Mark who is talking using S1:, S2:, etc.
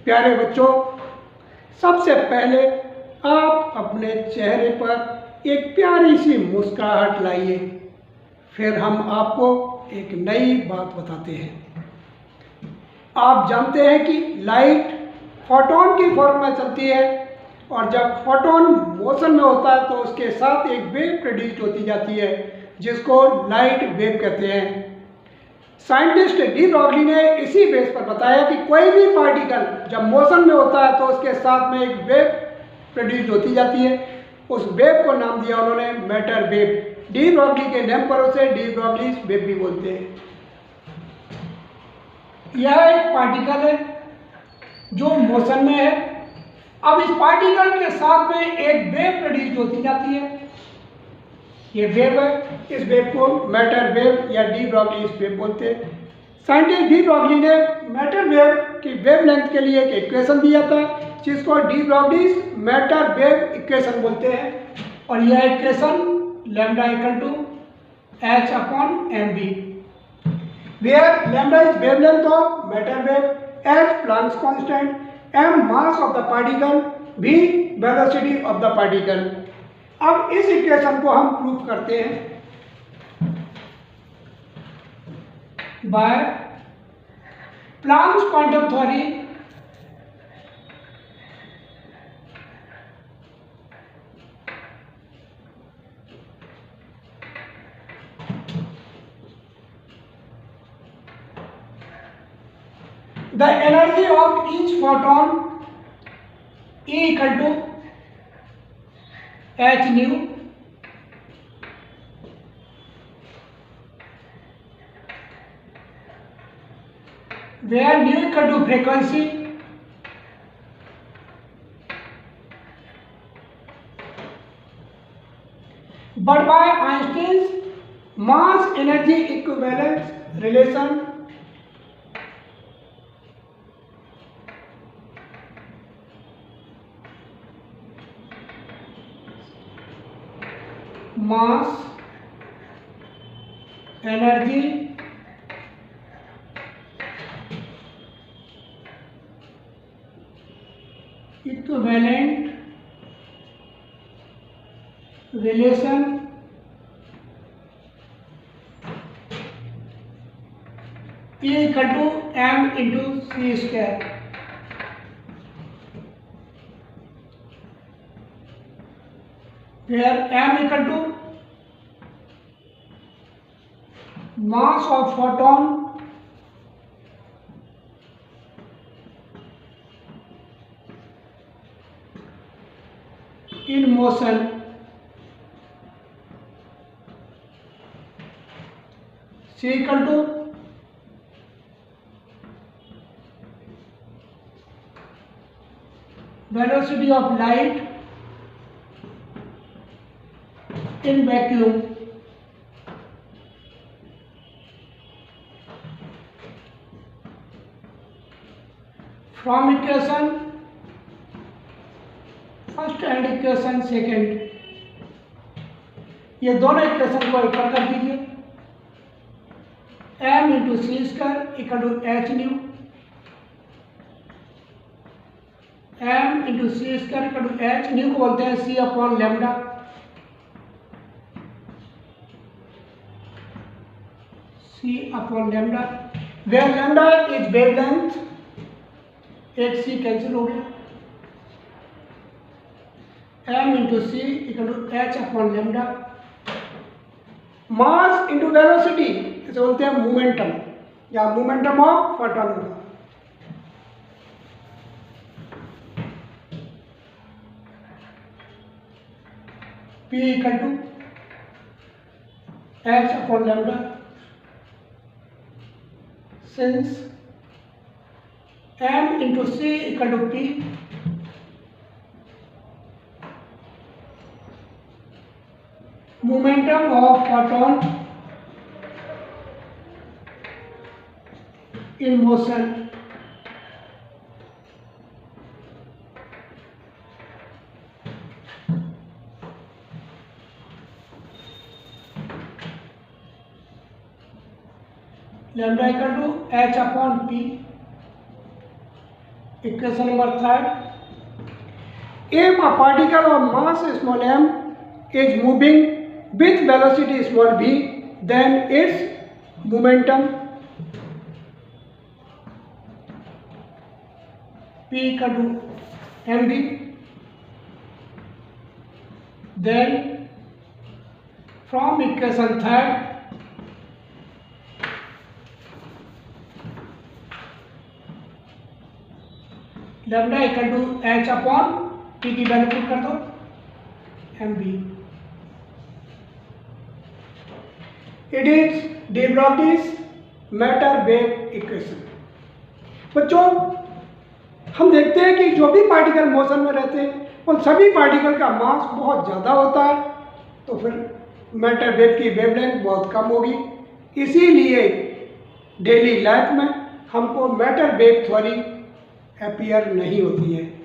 S1: प्यारे बच्चों, सबसे पहले आप अपने चेहरे पर एक प्यारी सी मुस्कुराहट लाइए, फिर हम आपको एक नई बात बताते हैं। आप जानते हैं कि लाइट फोटोन की फॉर्म में चलती है और जब फोटोन मोशन में होता है तो उसके साथ एक वेव प्रोड्यूस होती जाती है जिसको लाइट वेव कहते हैं। साइंटिस्ट डी ब्रॉगली ने इसी बेस पर बताया कि कोई भी पार्टिकल जब मोशन में होता है तो उसके साथ में एक वेव प्रोड्यूस होती जाती है। उस वेव को नाम दिया उन्होंने मैटर वेव। डी ब्रॉगली के नेम पर उसे डी ब्रॉगली वेव भी बोलते हैं। यह एक पार्टिकल है जो मोशन में है। अब इस पार्टिकल के साथ में एक वेव प्रोड्यूस होती जाती है। ये वेव है, इस वेव को मैटर वेव या डी ब्रॉगली वेव बोलते हैं। साइंटिस्ट डी ब्रॉगली ने मैटर वेव की वेवलेंथ के लिए एक इक्वेशन दिया था जिसको de Broglie matter wave equation बोलते हैं और यह equation lambda equal to h upon mv, where lambda is wavelength of matter wave, h Planck's constant, m mass of the particle, v velocity of the particle. अब इस equation को हम prove करते हैं by Planck's quantum theory. The energy of each photon E equal to h nu, where nu equal to frequency, but by Einstein's mass energy equivalence relation, mass energy equivalent relation E equal to m into c square, where m equal to mass of photon in motion, c equal to velocity of light in vacuum, from equation first and equation second, ये दोनों equation को equal कर दीजिए। m into c square equal to h nu, m into c square equal to h nu को बोलते हैं c upon lambda. c upon lambda, where lambda is wavelength, एक c cancel हो गया। m into c equal to h upon lambda. Mass into velocity इसे बोलते हैं momentum या मोमेंटम ऑफ फोटॉन होगा। p equal to h upon lambda. Since m into c equal to p, momentum of photon in motion, lambda equal to h upon p, Equation number 3. If a particle of mass small m is moving with velocity small v, then its momentum p equal to mv. Then from equation 3, lambda equal to h upon p की value put कर दो mv. It is de Broglie's matter wave equation. बच्चों, हम देखते हैं कि जो भी पार्टिकल मोशन में रहते हैं उन सभी पार्टिकल का मास बहुत ज़्यादा होता है, तो फिर मैटर वेव की वेवलेंथ बहुत कम होगी. इसीलिए डेली लाइफ में हमको मैटर वेव थ्योरी अपीयर नहीं होती है.